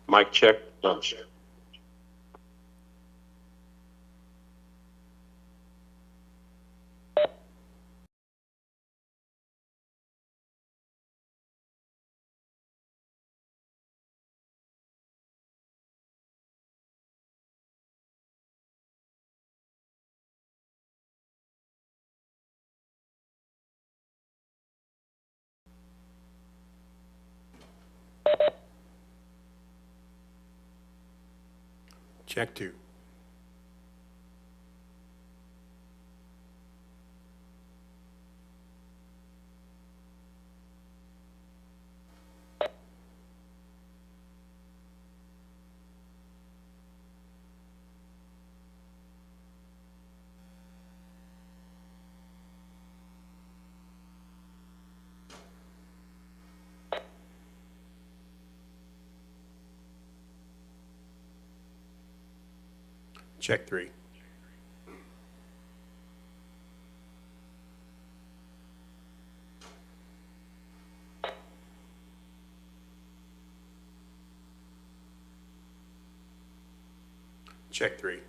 Mic check. Check two. Check three. Check three.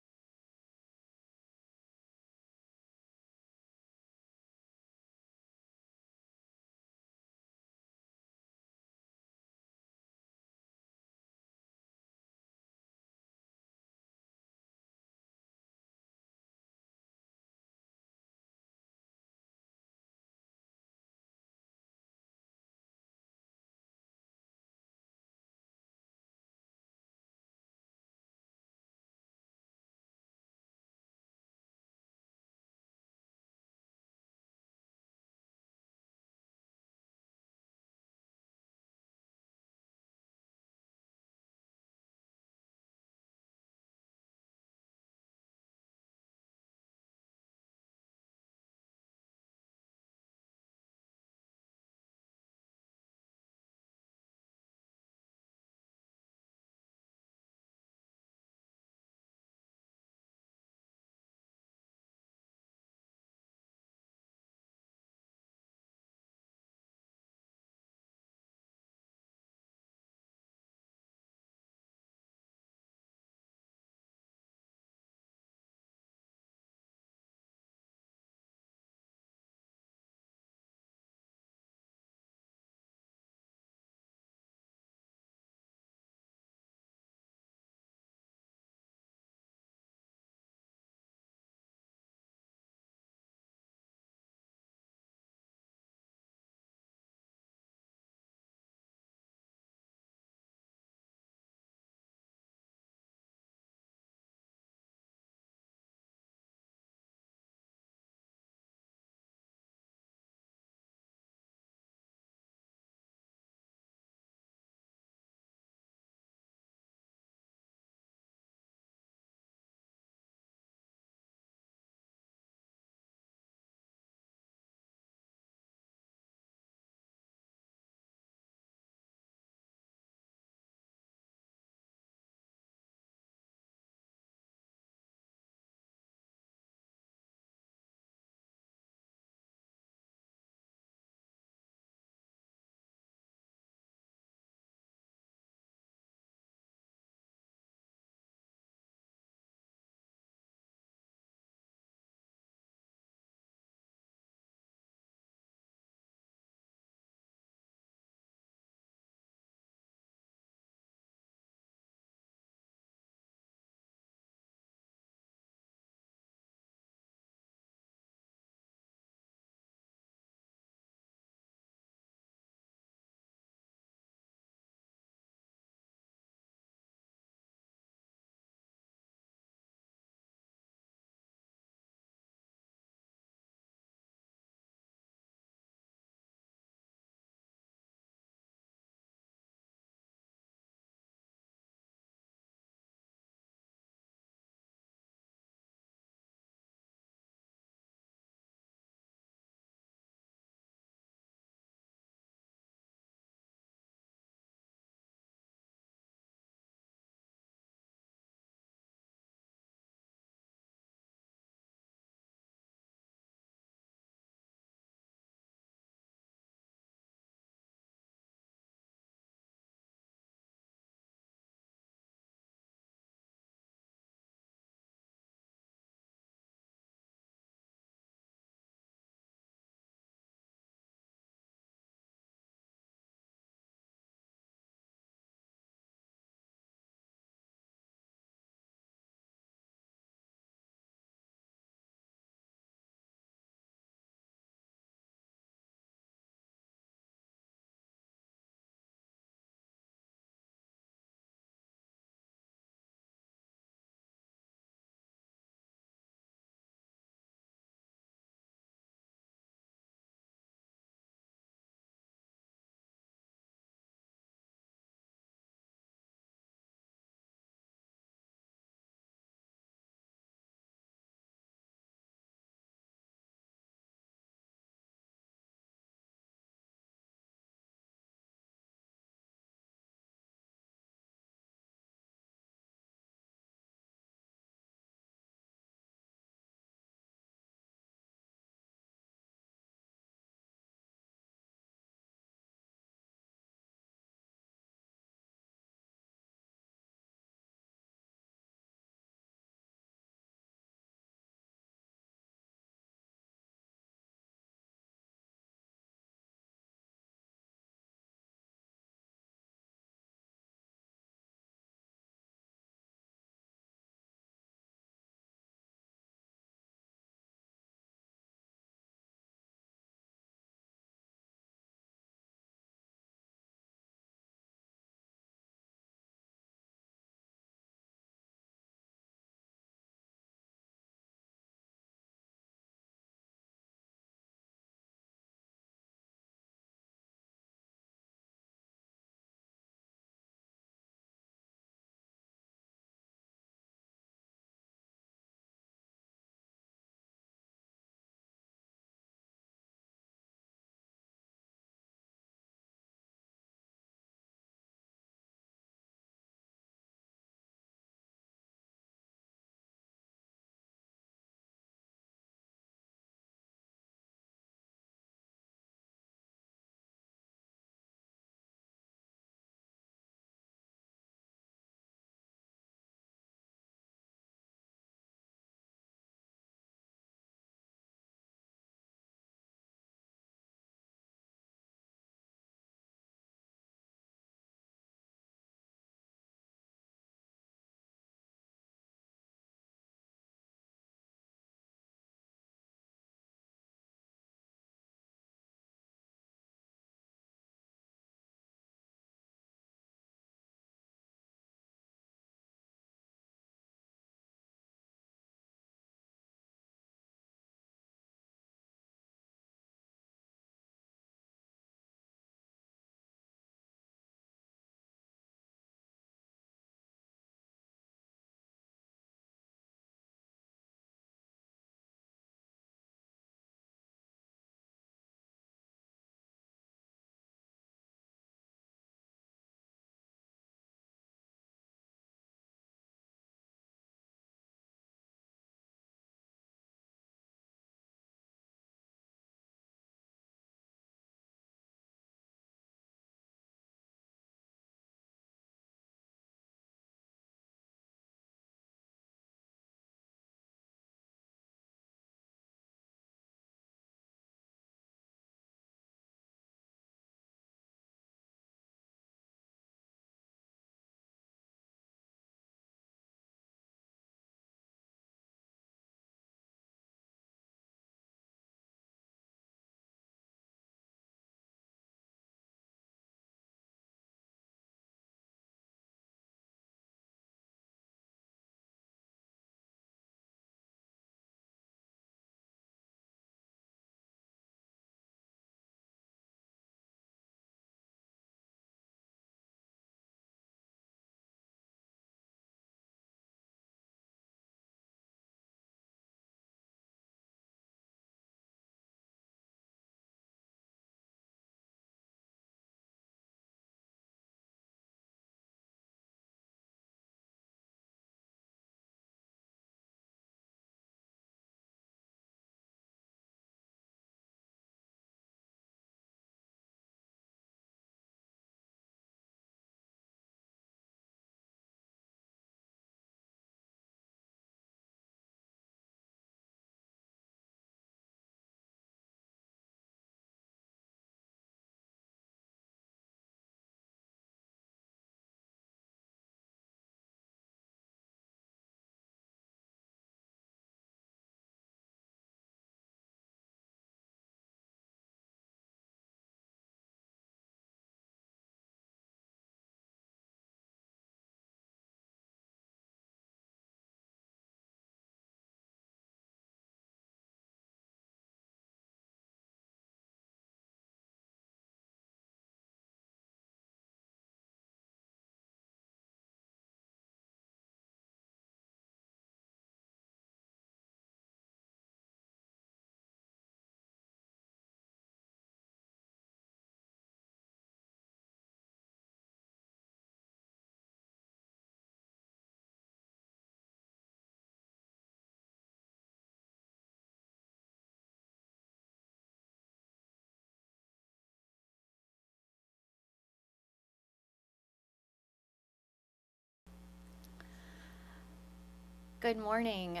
Good morning.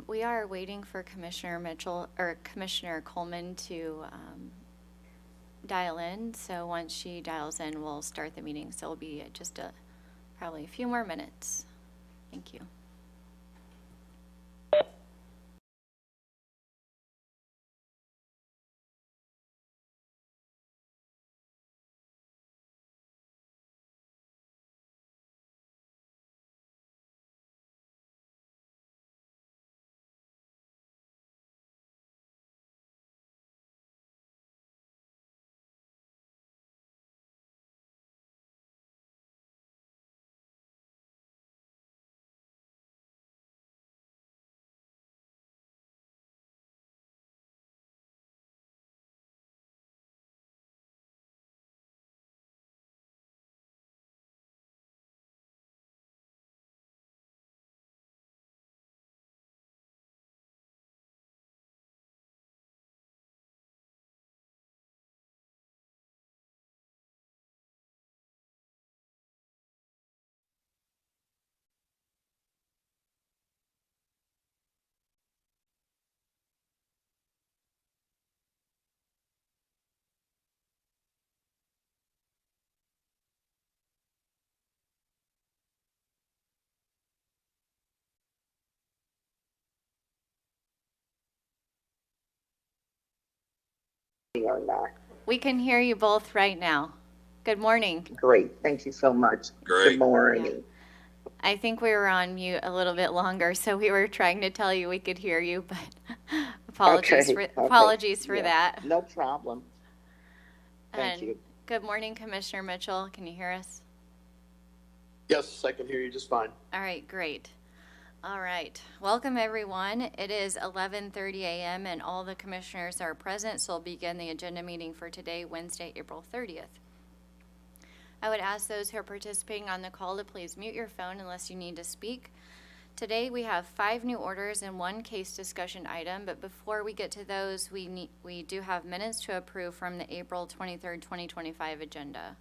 We are waiting for Commissioner Mitchell or Commissioner Coleman to dial in. So once she dials in, we'll start the meeting. So it'll be just probably a few more minutes. Thank you. Or not. We can hear you both right now. Good morning. Great. Thank you so much. Great. Good morning. I think we were on mute a little bit longer, so we were trying to tell you we could hear you, but apologies for Yeah, that. no problem. Thank And you. good morning, Commissioner Mitchell. Can you hear us? Yes, I can hear you just fine. All right, great. All right, welcome everyone. It is 11:30 a.m. and all the commissioners are present, so we'll begin the agenda meeting for today, Wednesday, April 30th. I would ask those who are participating on the call to please mute your phone unless you need to speak. Today we have 5 new orders and 1 case discussion item, but before we get to those, we do have minutes to approve from the April 23rd, 2025 agenda.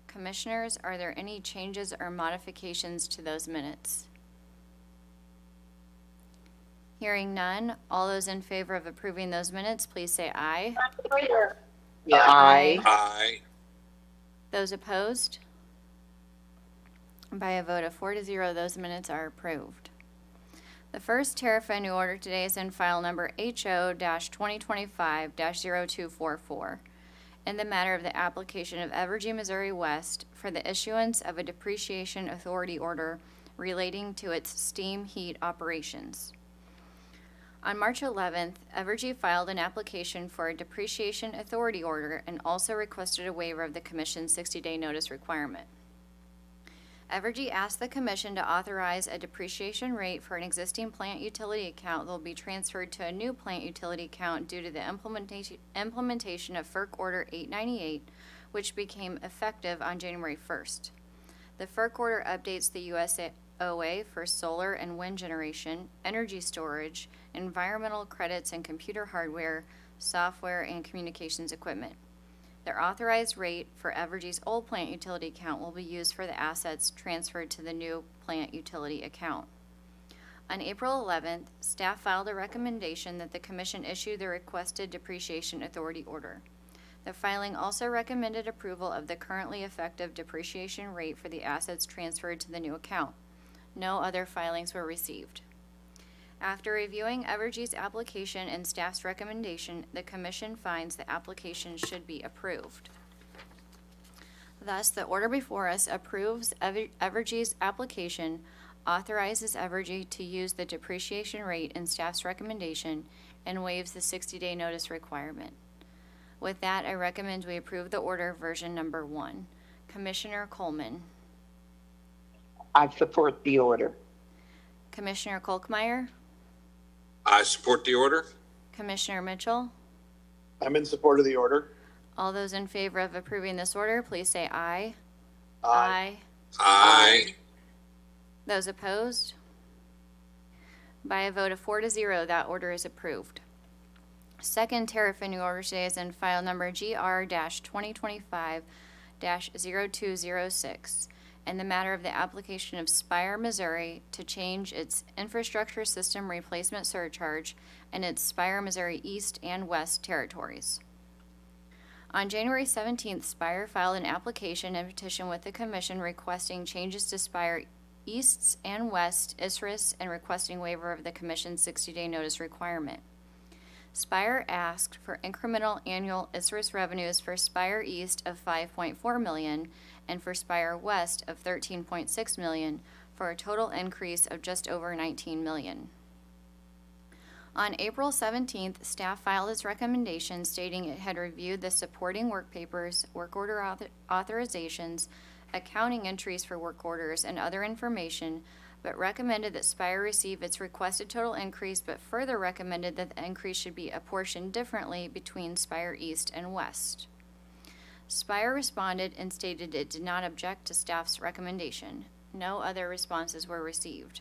Commissioners, are there any changes or modifications to those minutes? Hearing none, all those in favor of approving those minutes, please say aye. Yeah. Aye. Those opposed? By a vote of 4-0, those minutes are approved. The first tariff new order today is in file number HO-2025-0244 in the matter of the application of Evergy, Missouri West for the issuance of a depreciation authority order relating to its steam heat operations. On March 11th, Evergy filed an application for a depreciation authority order and also requested a waiver of the Commission's 60-day notice requirement. Evergy asked the Commission to authorize a depreciation rate for an existing plant utility account that will be transferred to a new plant utility account due to the implementation of FERC Order 898, which became effective on January 1st. The FERC order updates the USOA for solar and wind generation, energy storage, environmental credits, and computer hardware, software, and communications equipment. Their authorized rate for Evergy's old plant utility account will be used for the assets transferred to the new plant utility account. On April 11th, staff filed a recommendation that the Commission issue the requested depreciation authority order. The filing also recommended approval of the currently effective depreciation rate for the assets transferred to the new account. No other filings were received. After reviewing Evergy's application and staff's recommendation, the Commission finds the application should be approved. Thus, the order before us approves Evergy's application, authorizes Evergy to use the depreciation rate in staff's recommendation, and waives the 60-day notice requirement. With that, I recommend we approve the order version number 1. Commissioner Coleman. I support the order. Commissioner Kolkmeyer. I support the order. Commissioner Mitchell. I'm in support of the order. All those in favor of approving this order, please say aye. Aye. Those opposed? By a vote of 4-0, that order is approved. Second tariff new order today is in file number GR-2025-0206 in the matter of the application of Spire, Missouri to change its infrastructure system replacement surcharge in its Spire, Missouri East and West territories. On January 17th, Spire filed an application and petition with the Commission requesting changes to Spire East's and West ISRIS and requesting waiver of the Commission's 60-day notice requirement. Spire asked for incremental annual ISRIS revenues for Spire East of $5.4 million and for Spire West of $13.6 million for a total increase of just over $19 million. On April 17th, staff filed its recommendation stating it had reviewed the supporting work papers, work order authorizations, accounting entries for work orders, and other information, but recommended that Spire receive its requested total increase, but further recommended that the increase should be apportioned differently between Spire East and West. Spire responded and stated it did not object to staff's recommendation. No other responses were received.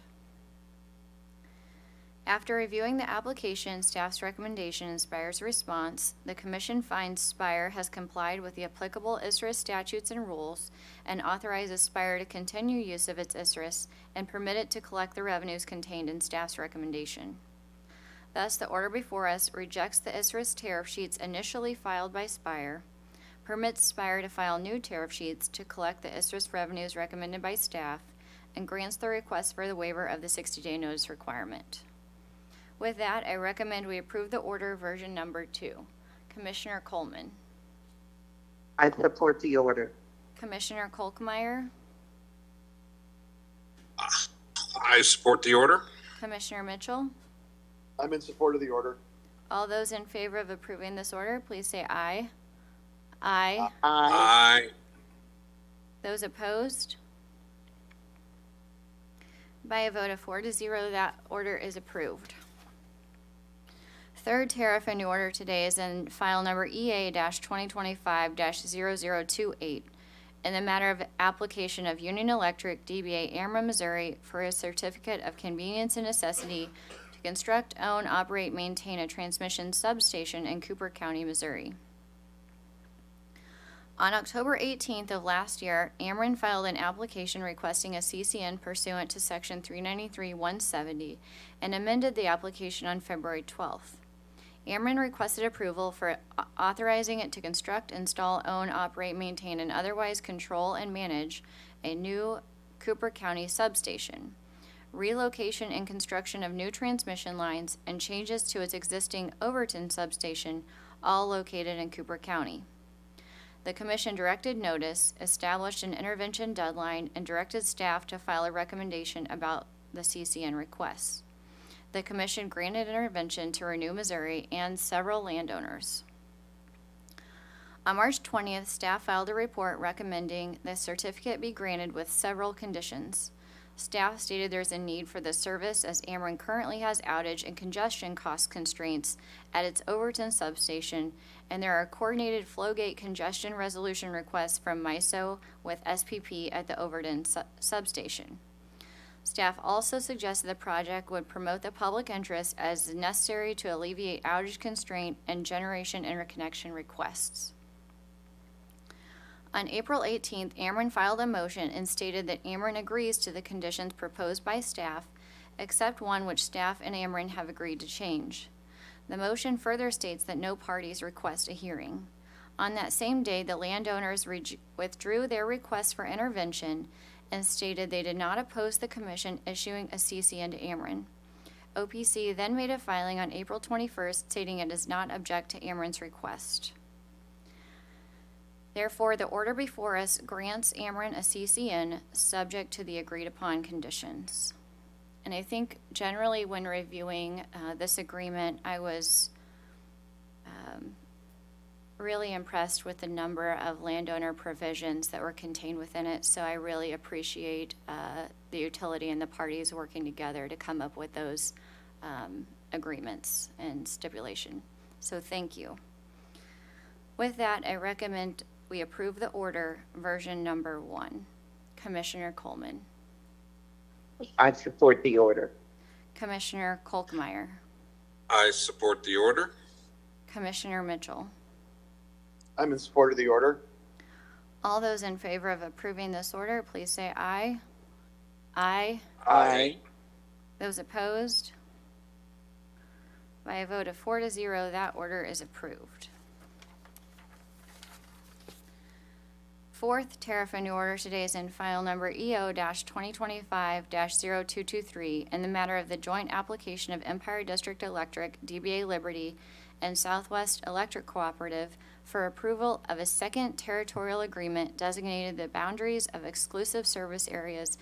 After reviewing the application, staff's recommendation, and Spire's response, the Commission finds Spire has complied with the applicable ISRIS statutes and rules and authorizes Spire to continue use of its ISRIS and permit it to collect the revenues contained in staff's recommendation. Thus, the order before us rejects the ISRIS tariff sheets initially filed by Spire, permits Spire to file new tariff sheets to collect the ISRIS revenues recommended by staff, and grants the request for the waiver of the 60-day notice requirement. With that, I recommend we approve the order version number 2. Commissioner Coleman. I support the order. Commissioner Kolkmeyer. I support the order. Commissioner Mitchell. I'm in support of the order. All those in favor of approving this order, please say aye. Aye. Aye. Aye. Those opposed? By a vote of 4-0, that order is approved. Third tariff in order today is in file number EA-2025-0028 in the matter of application of Union Electric DBA Ameren, Missouri for a certificate of convenience and necessity to construct, own, operate, maintain a transmission substation in Cooper County, Missouri. On October 18th of last year, Ameren filed an application requesting a CCN pursuant to Section 393-170 and amended the application on February 12th. Ameren requested approval for authorizing it to construct, install, own, operate, maintain, and otherwise control and manage a new Cooper County substation, relocation and construction of new transmission lines, and changes to its existing Overton substation, all located in Cooper County. The Commission directed notice, established an intervention deadline, and directed staff to file a recommendation about the CCN requests. The Commission granted intervention to Renew Missouri and several landowners. On March 20th, staff filed a report recommending the certificate be granted with several conditions. Staff stated there's a need for the service as Ameren currently has outage and congestion cost constraints at its Overton substation, and there are coordinated flow gate congestion resolution requests from MISO with SPP at the Overton substation. Staff also suggested the project would promote the public interest as necessary to alleviate outage constraint and generation interconnection requests. On April 18th, Ameren filed a motion and stated that Ameren agrees to the conditions proposed by staff, except one which staff and Ameren have agreed to change. The motion further states that no parties request a hearing. On that same day, the landowners withdrew their request for intervention and stated they did not oppose the Commission issuing a CCN to Ameren. OPC then made a filing on April 21st stating it does not object to Ameren's request. Therefore, the order before us grants Ameren a CCN subject to the agreed-upon conditions. And I think generally when reviewing this agreement, I was really impressed with the number of landowner provisions that were contained within it. So I really appreciate the utility and the parties working together to come up with those agreements and stipulation. So thank you. With that, I recommend we approve the order version number 1. Commissioner Coleman. I support the order. Commissioner Kolkmeyer. I support the order. Commissioner Mitchell. I'm in support of the order. All those in favor of approving this order, please say aye. Aye. Aye. Those opposed? By a vote of 4-0, that order is approved. Fourth tariff renew order today is in file number EO-2025-0223 in the matter of the joint application of Empire District Electric, DBA Liberty, and Southwest Electric Cooperative for approval of a second territorial agreement designated the boundaries of exclusive service areas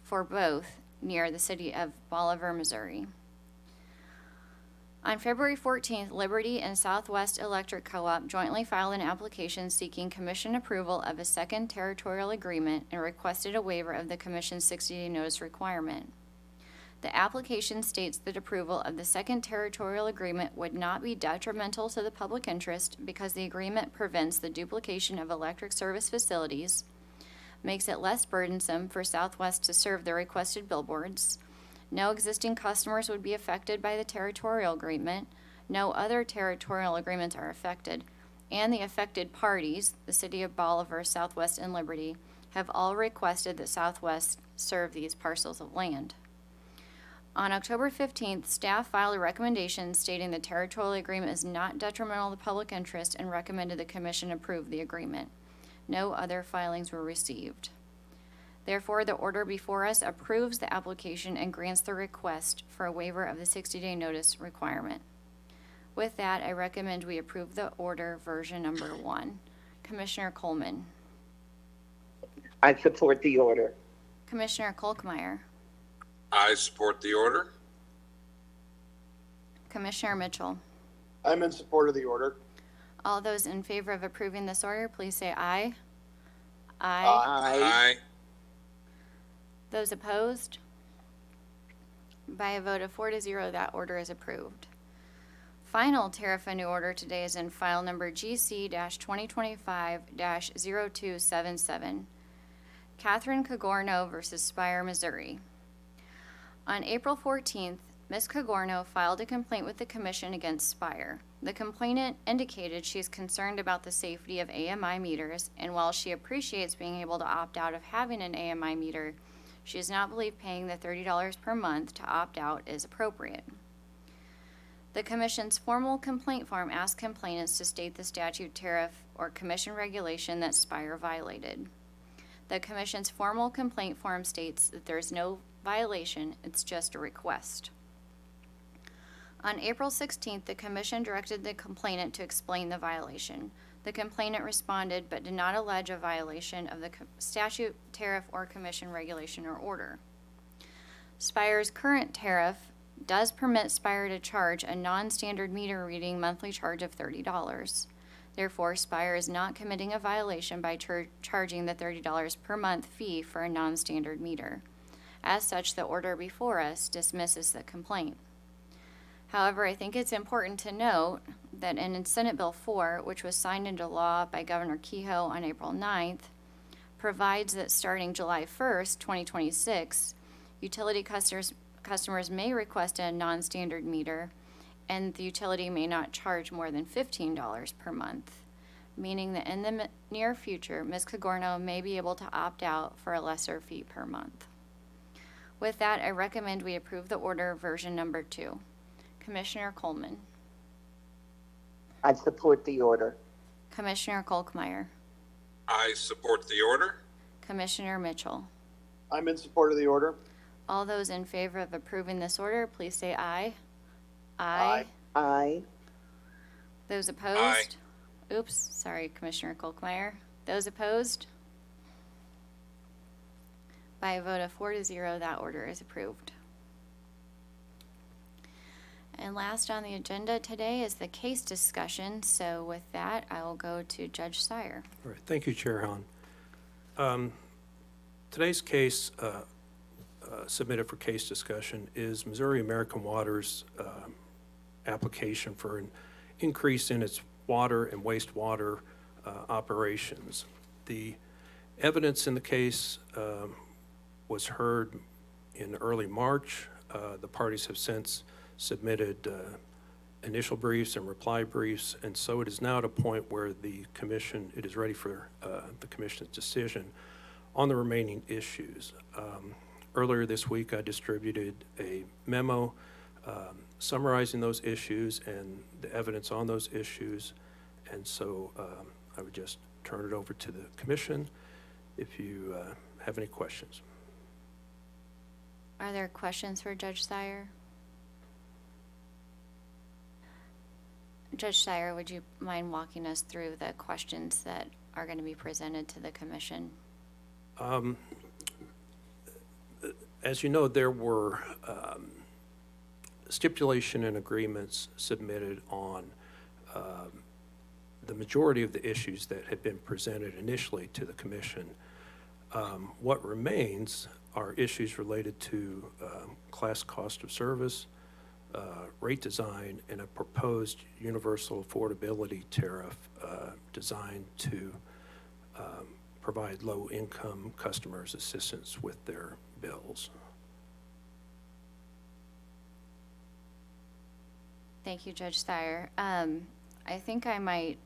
for both near the city of Bolivar, Missouri. On February 14th, Liberty and Southwest Electric Co-op jointly filed an application seeking commission approval of a second territorial agreement and requested a waiver of the commission's 60-day notice requirement. The application states that approval of the second territorial agreement would not be detrimental to the public interest because the agreement prevents the duplication of electric service facilities, makes it less burdensome for Southwest to serve the requested billboards. No existing customers would be affected by the territorial agreement. No other territorial agreements are affected. And the affected parties, the City of Bolivar, Southwest, and Liberty, have all requested that Southwest serve these parcels of land. On October 15th, staff filed a recommendation stating the territorial agreement is not detrimental to public interest and recommended the commission approve the agreement. No other filings were received. Therefore, the order before us approves the application and grants the request for a waiver of the 60-day notice requirement. With that, I recommend we approve the order version number 1. Commissioner Coleman. I support the order. Commissioner Kolkmeyer. I support the order. Commissioner Mitchell. I'm in support of the order. All those in favor of approving this order, please say aye. Aye. Those opposed? By a vote of 4-0, that order is approved. Final tariff renew order today is in file number GC-2025-0277. Catherine Cogorno versus Spire, Missouri. On April 14th, Ms. Cogorno filed a complaint with the commission against Spire. The complainant indicated she is concerned about the safety of AMI meters, and while she appreciates being able to opt out of having an AMI meter, she does not believe paying the $30 per month to opt out is appropriate. The Commission's formal complaint form asks complainants to state the statute, tariff, or Commission regulation that Spire violated. The Commission's formal complaint form states that there is no violation, it's just a request. On April 16th, the Commission directed the complainant to explain the violation. The complainant responded but did not allege a violation of the statute, tariff, or commission regulation or order. Spire's current tariff does permit Spire to charge a non-standard meter reading monthly charge of $30. Therefore, Spire is not committing a violation by charging the $30 per month fee for a non-standard meter. As such, the order before us dismisses the complaint. However, I think it's important to note that in Senate Bill 4, which was signed into law by Governor Kehoe on April 9th, provides that starting July 1st, 2026, utility customers may request a non-standard meter, and the utility may not charge more than $15 per month, meaning that in the near future, Ms. Cogorno may be able to opt out for a lesser fee per month. With that, I recommend we approve the order version number 2. Commissioner Coleman. I support the order. Commissioner Kolkmeyer. I support the order. Commissioner Mitchell. I'm in support of the order. All those in favor of approving this order, please say aye. Aye. Aye. Those opposed? Aye. Oops, sorry, Commissioner Kolkmeyer. Those opposed? By a vote of 4-0, that order is approved. And last on the agenda today is the case discussion. So with that, I will go to Judge Sire. All right, thank you, Chair Hahn. Today's case submitted for case discussion is Missouri American Water's application for an increase in its water and wastewater operations. The evidence in the case was heard in early March. The parties have since submitted initial briefs and reply briefs, and so it is now at a point where the commission, it is ready for the commission's decision on the remaining issues. Earlier this week, I distributed a memo summarizing those issues and the evidence on those issues, and so I would just turn it over to the commission if you have any questions. Are there questions for Judge Sire? Judge Sire, would you mind walking us through the questions that are going to be presented to the commission? As you know, there were stipulation and agreements submitted on the majority of the issues that had been presented initially to the commission. What remains are issues related to class cost of service, rate design, and a proposed universal affordability tariff designed to provide low-income customers assistance with their bills. Thank you, Judge Sire. I think I might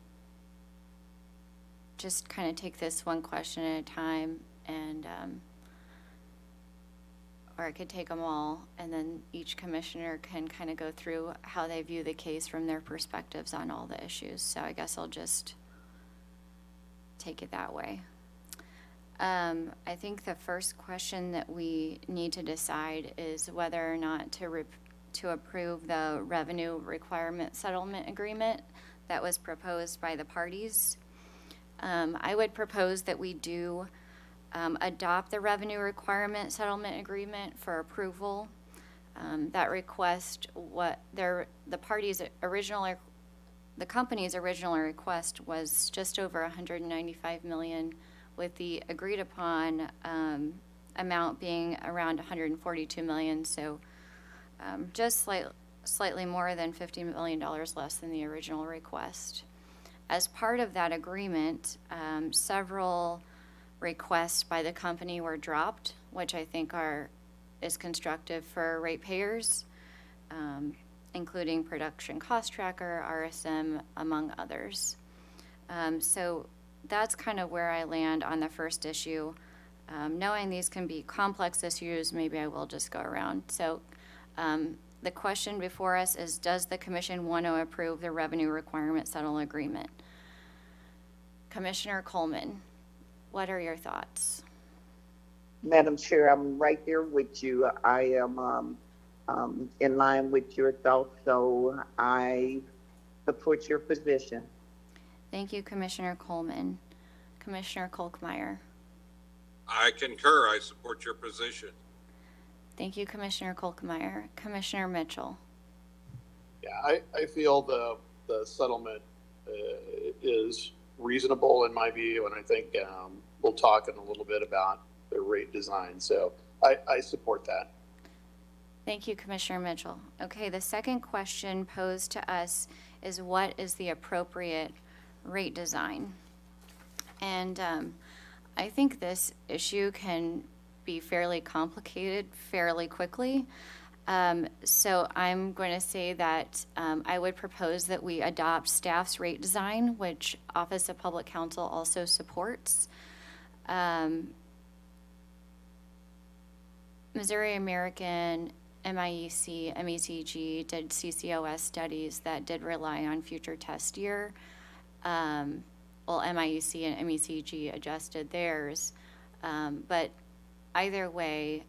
just kind of take this one question at a time, and or I could take them all, and then each commissioner can kind of go through how they view the case from their perspectives on all the issues. So I guess I'll just take it that way. I think the first question that we need to decide is whether or not to approve the revenue requirement settlement agreement that was proposed by the parties. I would propose that we do adopt the revenue requirement settlement agreement for approval. That request, the company's original request was just over $195 million, with the agreed upon amount being around $142 million. So just slightly more than $50 million less than the original request. As part of that agreement, several requests by the company were dropped, which I think is constructive for ratepayers, including production cost tracker, RSM, among others. So that's kind of where I land on the first issue. Knowing these can be complex issues, maybe I will just go around. So the question before us is, does the commission want to approve the revenue requirement settlement agreement? Commissioner Coleman, what are your thoughts? Madam Chair, I'm right there with you. I am in line with your thoughts, so I support your position. Thank you, Commissioner Coleman. Commissioner Kolkmeyer. I concur. I support your position. Thank you, Commissioner Kolkmeyer. Commissioner Mitchell. Yeah, I feel the settlement is reasonable in my view, and I think we'll talk in a little bit about the rate design. So I support that. Thank you, Commissioner Mitchell. Okay, the second question posed to us is, what is the appropriate rate design? And I think this issue can be fairly complicated fairly quickly. So I'm going to say that I would propose that we adopt staff's rate design, which Office of Public Counsel also supports. Missouri American, MIEC, MECG did CCOS studies that did rely on future test year. Well, MIEC and MECG adjusted theirs, but either way,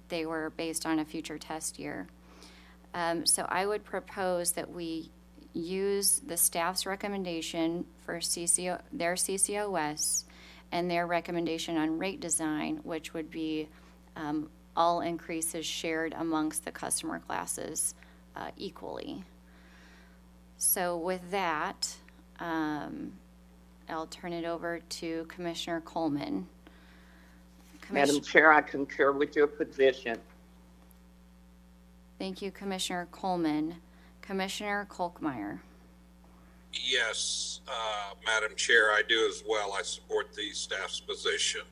they were based on a future test year. So I would propose that we use the staff's recommendation for their CCOS and their recommendation on rate design, which would be all increases shared amongst the customer classes equally. So with that, I'll turn it over to Commissioner Coleman. Madam Chair, I concur with your position. Thank you, Commissioner Coleman. Commissioner Kolkmeyer. Yes, Madam Chair, I do as well. I support the staff's position.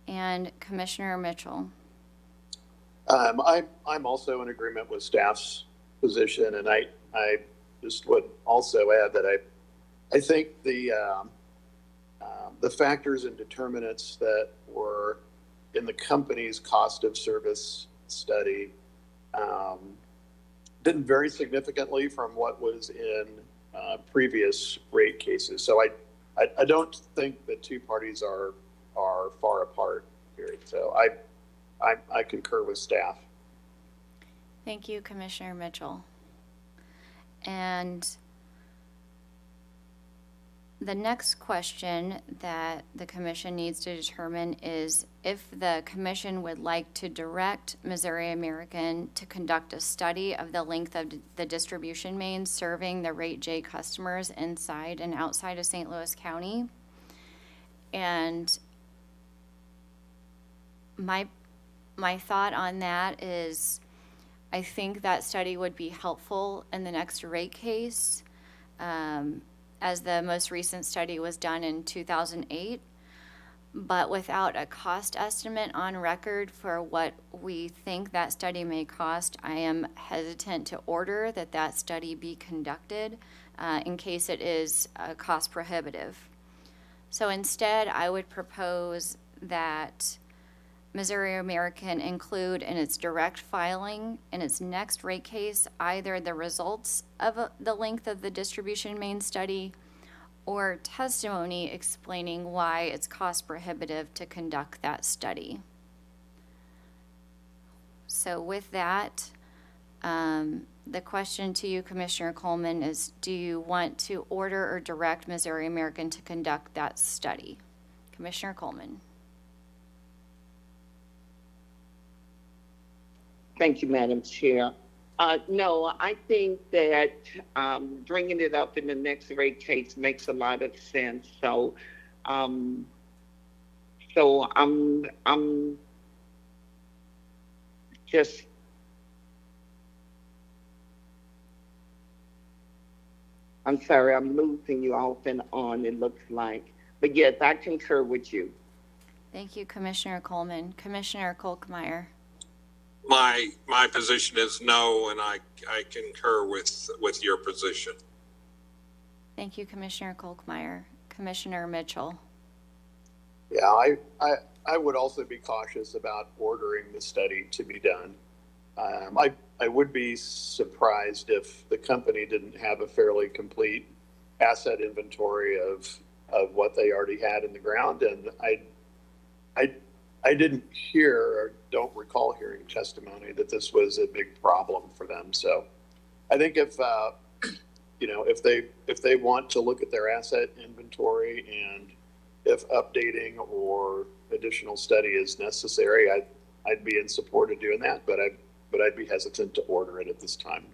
And Commissioner Mitchell. I'm also in agreement with staff's position, and I just would also add that I think the factors and determinants that were in the company's cost of service study didn't vary significantly from what was in previous rate cases. So I don't think the two parties are far apart here. So I concur with staff. Thank you, Commissioner Mitchell. And the next question that the commission needs to determine is if the commission would like to direct Missouri American to conduct a study of the length of the distribution mains serving the Rate J customers inside and outside of St. Louis County. And my thought on that is I think that study would be helpful in the next rate case, as the most recent study was done in 2008, but without a cost estimate on record for what we think that study may cost, I am hesitant to order that study be conducted in case it is cost prohibitive. So instead, I would propose that Missouri American include in its direct filing in its next rate case either the results of the length of the distribution main study or testimony explaining why it's cost prohibitive to conduct that study. So with that, the question to you, Commissioner Coleman, is do you want to order or direct Missouri American to conduct that study? Commissioner Coleman. Thank you, Madam Chair. No, I think that bringing it up in the next rate case makes a lot of sense. So I'm just I'm sorry, I'm losing you off and on, it looks like. But yes, I concur with you. Thank you, Commissioner Coleman. Commissioner Kolkmeyer. My position is no, and I concur with your position. Thank you, Commissioner Kolkmeyer. Commissioner Mitchell. Yeah, I would also be cautious about ordering the study to be done. I would be surprised if the company didn't have a fairly complete asset inventory of what they already had in the ground, and I didn't hear or don't recall hearing testimony that this was a big problem for them. So I think if they want to look at their asset inventory and if updating or additional study is necessary, I'd be in support of doing that, but I'd be hesitant to order it at this time.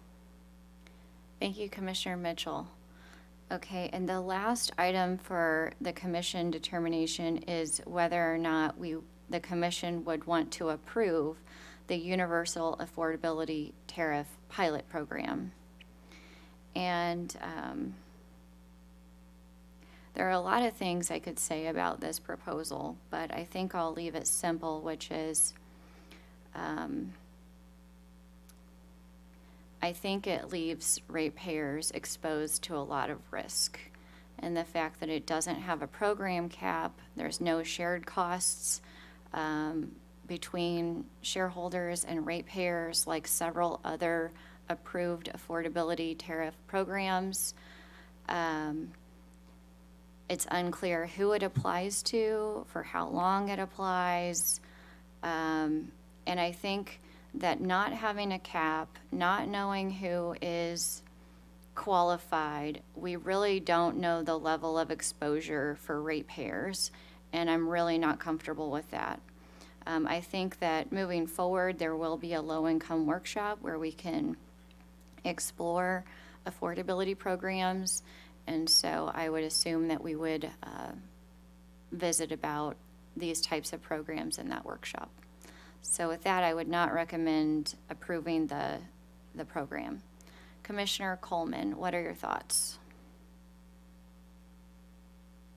Thank you, Commissioner Mitchell. Okay, and the last item for the commission determination is whether or not the commission would want to approve the Universal Affordability Tariff Pilot Program. And there are a lot of things I could say about this proposal, but I think I'll leave it simple, which is I think it leaves ratepayers exposed to a lot of risk. And the fact that it doesn't have a program cap, there's no shared costs between shareholders and ratepayers like several other approved affordability tariff programs. It's unclear who it applies to, for how long it applies. And I think that not having a cap, not knowing who is qualified, we really don't know the level of exposure for ratepayers, and I'm really not comfortable with that. I think that moving forward, there will be a low-income workshop where we can explore affordability programs, and so I would assume that we would visit about these types of programs in that workshop. So with that, I would not recommend approving the program. Commissioner Coleman, what are your thoughts?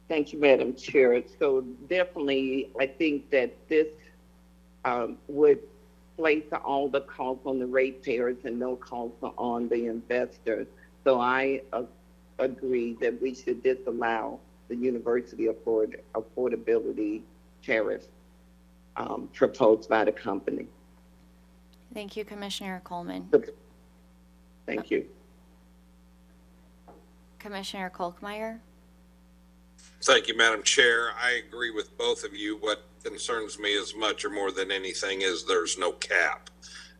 Thank you, Madam Chair. So definitely, I think that this would place all the costs on the ratepayers and no costs on the investors. So I agree that we should disallow the university affordability tariff proposed by the company. Thank you, Commissioner Coleman. Thank you. Commissioner Kolkmeyer? Thank you, Madam Chair. I agree with both of you. What concerns me as much or more than anything is there's no cap.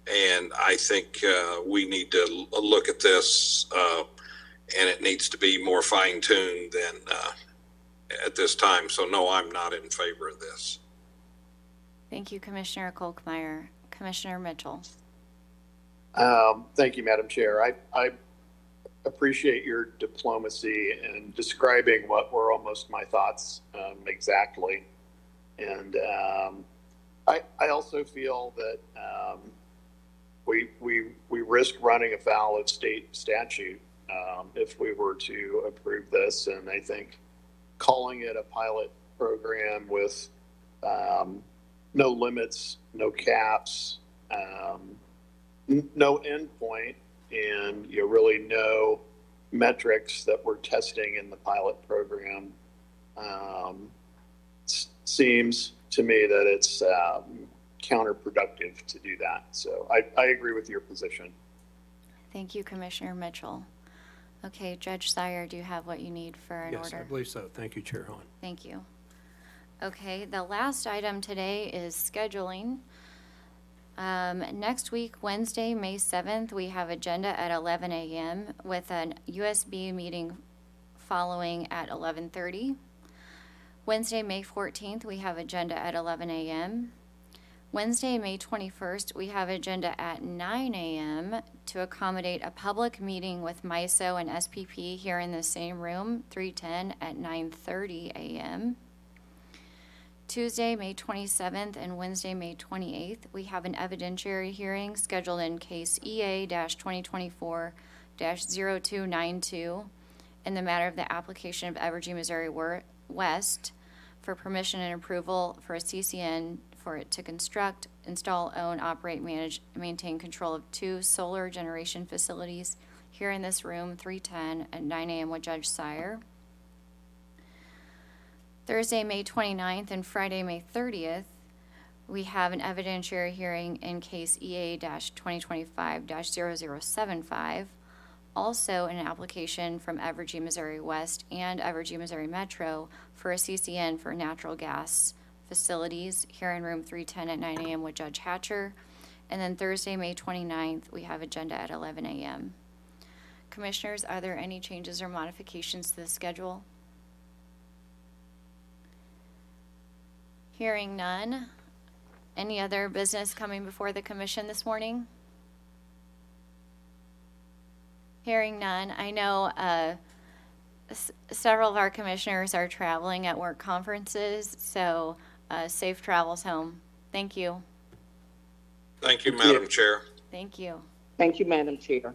And I think we need to look at this and it needs to be more fine-tuned than at this time. So no, I'm not in favor of this. Thank you, Commissioner Kolkmeyer. Commissioner Mitchell? Thank you, Madam Chair. I appreciate your diplomacy in describing what were almost my thoughts exactly. And I also feel that we risk running afoul of state statute if we were to approve this. And I think calling it a pilot program with no limits, no caps, no endpoint, and really no metrics that we're testing in the pilot program seems to me that it's counterproductive to do that. So I agree with your position. Thank you, Commissioner Mitchell. Okay, Judge Sire, do you have what you need for an Yes, order? I believe so. Thank you, Chair Hahn. Thank you. Okay, the last item today is scheduling. Next week, Wednesday, May 7th, we have agenda at 11 a.m. with an USB meeting following at 11:30. Wednesday, May 14th, we have agenda at 11 a.m. Wednesday, May 21st, we have agenda at 9 a.m. to accommodate a public meeting with MISO and SPP here in the same room, 310 at 9:30 a.m. Tuesday, May 27th and Wednesday, May 28th, we have an evidentiary hearing scheduled in case EA-2024-0292 in the matter of the application of Evergy, Missouri West for permission and approval for a CCN for it to construct, install, own, operate, manage, and maintain control of 2 solar generation facilities here in this room, 310 at 9 a.m. with Judge Sire. Thursday, May 29th and Friday, May 30th, we have an evidentiary hearing in case EA-2025-0075, also an application from Evergy, Missouri West and Evergy, Missouri Metro for a CCN for natural gas facilities here in room 310 at 9 a.m. with Judge Hatcher. And then Thursday, May 29th, we have agenda at 11 a.m. Commissioners, are there any changes or modifications to the schedule? Hearing none. Any other business coming before the commission this morning? Hearing none. I know several of our commissioners are traveling at work conferences, so safe travels home. Thank you. Thank you, Madam Chair. Thank you. Thank you, Madam Chair.